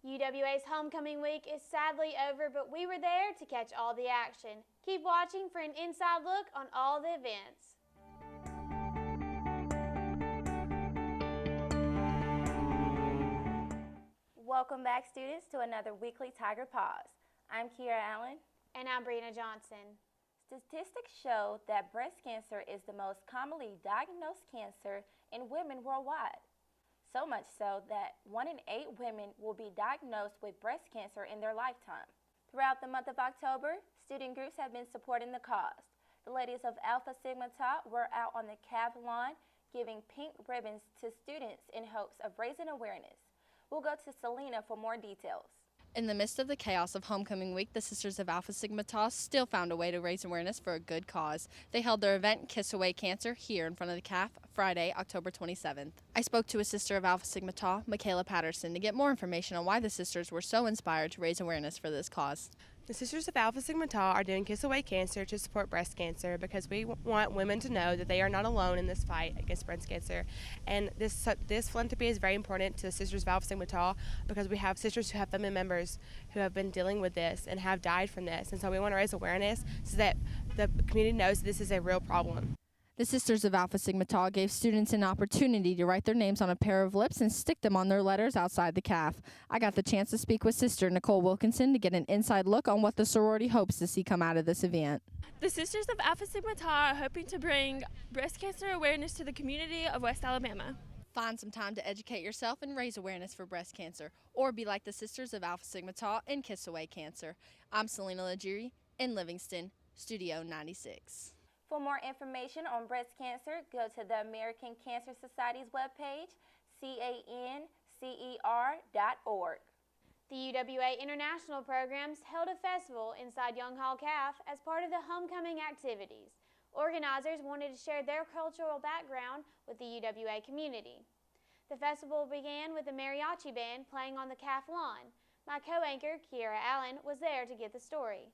UWA's homecoming week is sadly over, but we were there to catch all the action. Keep watching for an inside look on all the events. Welcome back, students, to another weekly Tiger Pause. I'm Kiera Allen. And I'm Brianna Johnson. Statistics show that breast cancer is the most commonly diagnosed cancer in women worldwide. So much so that 1 in 8 women will be diagnosed with breast cancer in their lifetime. Throughout the month of October, student groups have been supporting the cause. The ladies of Alpha Sigma Tau were out on the calf lawn giving pink ribbons to students in hopes of raising awareness. We'll go to Selena for more details. In the midst of the chaos of homecoming week, the Sisters of Alpha Sigma Tau still found a way to raise awareness for a good cause. They held their event, Kiss Away Cancer, here in front of the CAF, Friday, October 27th. I spoke to a sister of Alpha Sigma Tau, Michaela Patterson, to get more information on why the sisters were so inspired to raise awareness for this cause. The Sisters of Alpha Sigma Tau are doing Kiss Away Cancer to support breast cancer because we want women to know that they are not alone in this fight against breast cancer. And this philanthropy is very important to the Sisters of Alpha Sigma Tau because we have sisters who have family members who have been dealing with this and have died from this. And so we want to raise awareness so that the community knows this is a real problem. The Sisters of Alpha Sigma Tau gave students an opportunity to write their names on a pair of lips and stick them on their letters outside the CAF. I got the chance to speak with Sister Nicole Wilkinson to get an inside look on what the sorority hopes to see come out of this event. The Sisters of Alpha Sigma Tau are hoping to bring breast cancer awareness to the community of West Alabama. Find some time to educate yourself and raise awareness for breast cancer, or be like the Sisters of Alpha Sigma Tau and Kiss Away Cancer. I'm Selena Legiri in Livingston, Studio 96. For more information on breast cancer, go to the American Cancer Society's webpage, cancer.org. The UWA International Programs held a festival inside Young Hall CAF as part of the homecoming activities. Organizers wanted to share their cultural background with the UWA community. The festival began with a mariachi band playing on the CAF lawn. My co-anchor, Kiera Allen, was there to get the story.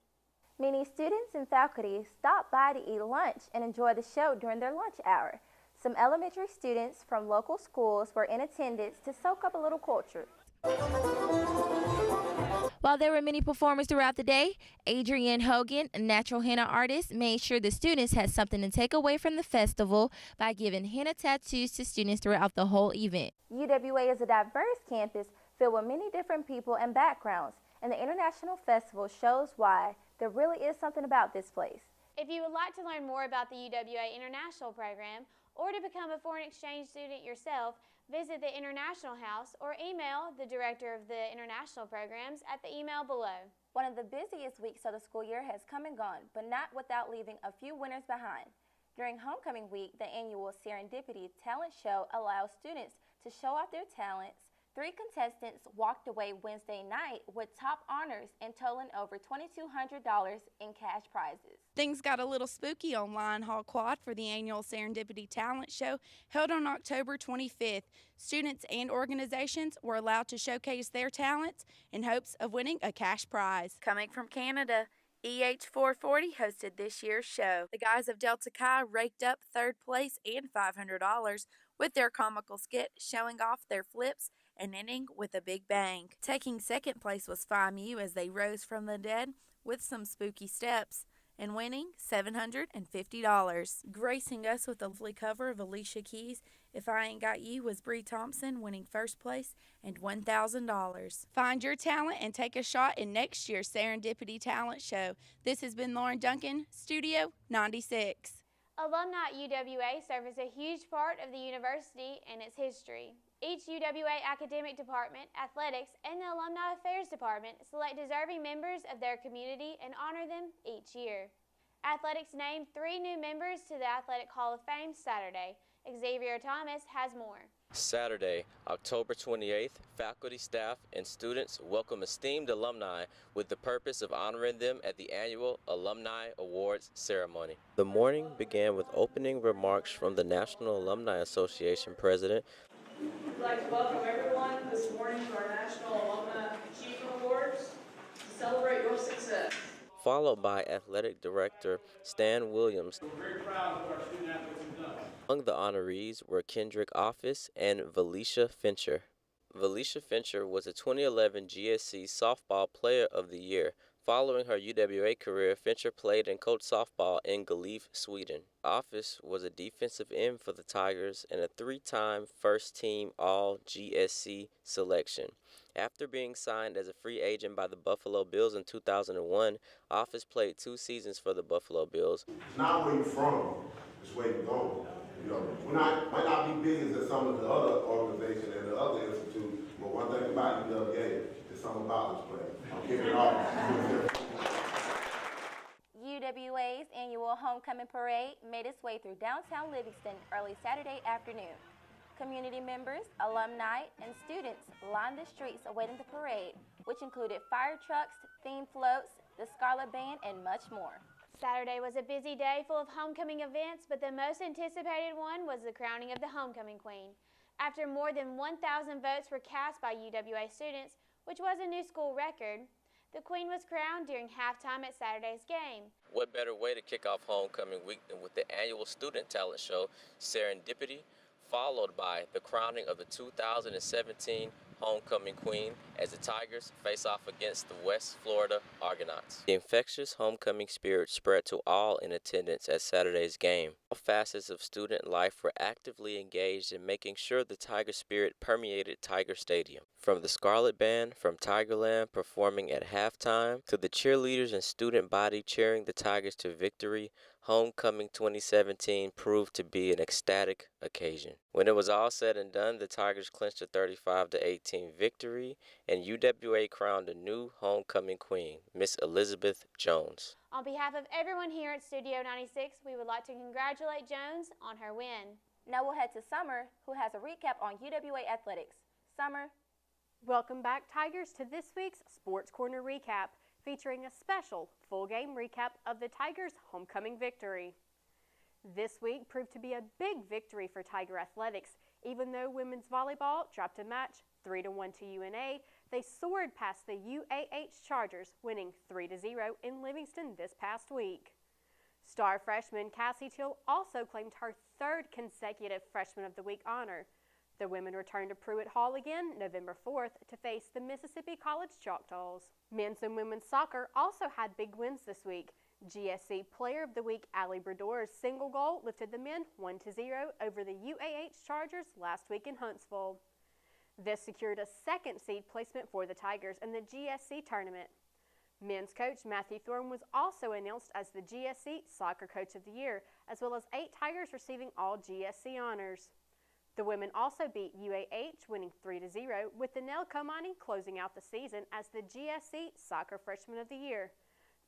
Many students and faculty stopped by to eat lunch and enjoy the show during their lunch hour. Some elementary students from local schools were in attendance to soak up a little culture. While there were many performers throughout the day, Adrienne Hogan, a natural henna artist, made sure the students had something to take away from the festival by giving henna tattoos to students throughout the whole event. UWA is a diverse campus filled with many different people and backgrounds, and the International Festival shows why there really is something about this place. If you would like to learn more about the UWA International Program or to become a foreign exchange student yourself, visit the International House or email the director of the International Programs at the email below. One of the busiest weeks of the school year has come and gone, but not without leaving a few winners behind. During homecoming week, the annual Serendipity talent show allows students to show off their talents. 3 contestants walked away Wednesday night with top honors and totaling over $2,200 in cash prizes. Things got a little spooky on Lion Hall Quad for the annual Serendipity Talent Show held on October 25th. Students and organizations were allowed to showcase their talents in hopes of winning a cash prize. Coming from Canada, EH440 hosted this year's show. The guys of Delta Chi raked up 3rd place and $500 with their comical skit showing off their flips and ending with a big bang. Taking 2nd place was Phi Mu as they rose from the dead with some spooky steps and winning $750. Gracing us with a lovely cover of Alicia Keys' If I Ain't Got You was Bree Thompson, winning 1st place and $1,000. Find your talent and take a shot in next year's Serendipity Talent Show. This has been Lauren Duncan, Studio 96. Alumni at UWA serve as a huge part of the university and its history. Each UWA academic department, athletics, and the Alumni Affairs Department select deserving members of their community and honor them each year. Athletics named 3 new members to the Athletic Hall of Fame Saturday. Xavier Thomas has more. Saturday, October 28th, faculty, staff, and students welcome esteemed alumni with the purpose of honoring them at the annual Alumni Awards ceremony. The morning began with opening remarks from the National Alumni Association President. We'd like to welcome everyone this morning to our National Alumni Achievement Awards to celebrate your success. Followed by Athletic Director Stan Williams. We're very proud of what our student athletes have done. Among the honorees were Kendrick Office and Valicia Fincher. Valicia Fincher was a 2011 GSC Softball Player of the Year. Following her UWA career, Fincher played and coached softball in Gällivare, Sweden. Office was a defensive end for the Tigers and a three-time first-team All-GSC selection. After being signed as a free agent by the Buffalo Bills in 2001, Office played 2 seasons for the Buffalo Bills. It's not where you're from, it's where you're going. You know, might not be big as some of the other organizations and the other institutes, but one thing about UWA is something about this place. I'm kicking it off. UWA's annual homecoming parade made its way through downtown Livingston early Saturday afternoon. Community members, alumni, and students lined the streets awaiting the parade, which included fire trucks, theme floats, the Scarlet Band, and much more. Saturday was a busy day full of homecoming events, but the most anticipated one was the crowning of the homecoming queen. After more than 1,000 votes were cast by UWA students, which was a new school record, the queen was crowned during halftime at Saturday's game. What better way to kick off homecoming week than with the annual student talent show, Serendipity, followed by the crowning of the 2017 homecoming queen as the Tigers face off against the West Florida Argonauts. The infectious homecoming spirit spread to all in attendance at Saturday's game. All facets of student life were actively engaged in making sure the Tiger spirit permeated Tiger Stadium. From the Scarlet Band from Tigerland performing at halftime to the cheerleaders and student body cheering the Tigers to victory, Homecoming 2017 proved to be an ecstatic occasion. When it was all said and done, the Tigers clinched a 35-18 victory, and UWA crowned a new homecoming queen, Miss Elizabeth Jones. On behalf of everyone here at Studio 96, we would like to congratulate Jones on her win. Now we'll head to Summer, who has a recap on UWA athletics. Summer. Welcome back, Tigers, to this week's Sports Corner Recap, featuring a special full game recap of the Tigers' homecoming victory. This week proved to be a big victory for Tiger Athletics. Even though women's volleyball dropped a match 3-1 to UNA, they soared past the UAH Chargers, winning 3-0 in Livingston this past week. Star freshman Cassie Till also claimed her third consecutive Freshman of the Week honor. The women returned to Pruitt Hall again November 4th to face the Mississippi College Choctaws. Men's and women's soccer also had big wins this week. GSC Player of the Week Allie Brador's single goal lifted the men 1-0 over the UAH Chargers last week in Huntsville. This secured a second seed placement for the Tigers in the GSC tournament. Men's coach Matthew Thorne was also announced as the GSC Soccer Coach of the Year, as well as 8 Tigers receiving all GSC honors. The women also beat UAH, winning 3-0, with the Nell Comani closing out the season as the GSC Soccer Freshman of the Year.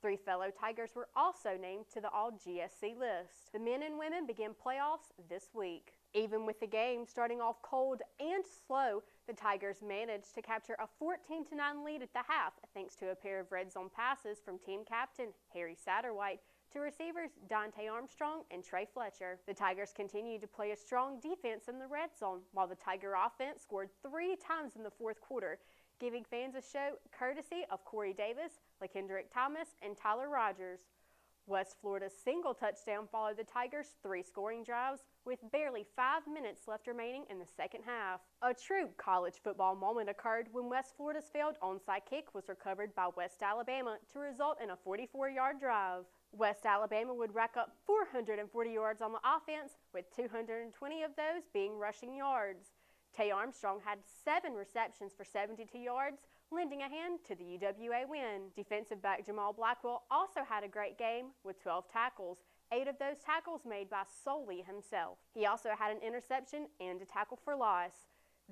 3 fellow Tigers were also named to the All-GSC list. The men and women begin playoffs this week. Even with the game starting off cold and slow, the Tigers managed to capture a 14-9 lead at the half, thanks to a pair of red zone passes from team captain Harry Satterwhite to receivers Dante Armstrong and Trey Fletcher. The Tigers continued to play a strong defense in the red zone, while the Tiger offense scored 3 times in the fourth quarter, giving fans a show courtesy of Corey Davis, LaKendrick Thomas, and Tyler Rogers. West Florida's single touchdown followed the Tigers' 3 scoring drives, with barely 5 minutes left remaining in the second half. A true college football moment occurred when West Florida's failed onside kick was recovered by West Alabama to result in a 44-yard drive. West Alabama would rack up 440 yards on the offense, with 220 of those being rushing yards. Tay Armstrong had 7 receptions for 72 yards, lending a hand to the UWA win. Defensive back Jamal Blackwell also had a great game with 12 tackles, 8 of those tackles made by solely himself. He also had an interception and a tackle for loss.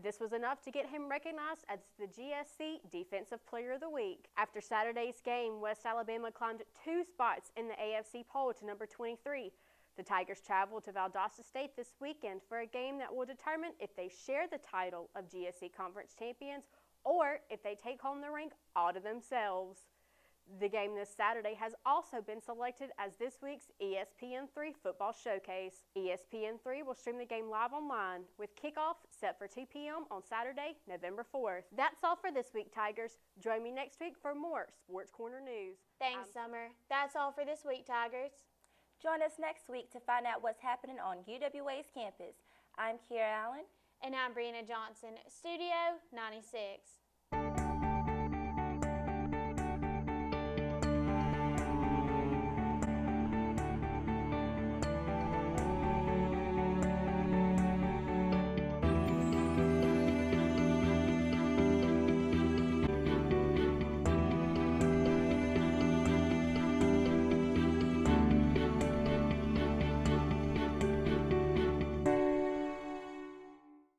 This was enough to get him recognized as the GSC Defensive Player of the Week. After Saturday's game, West Alabama climbed 2 spots in the AFC poll to number 23. The Tigers travel to Valdosta State this weekend for a game that will determine if they share the title of GSC Conference Champions or if they take home the ring all to themselves. The game this Saturday has also been selected as this week's ESPN3 Football Showcase. ESPN3 will stream the game live online, with kickoff set for 2 p.m. on Saturday, November 4th. That's all for this week, Tigers. Join me next week for more Sports Corner news. Thanks, Summer. That's all for this week, Tigers. Join us next week to find out what's happening on UWA's campus. I'm Kiera Allen. And I'm Brianna Johnson, Studio 96.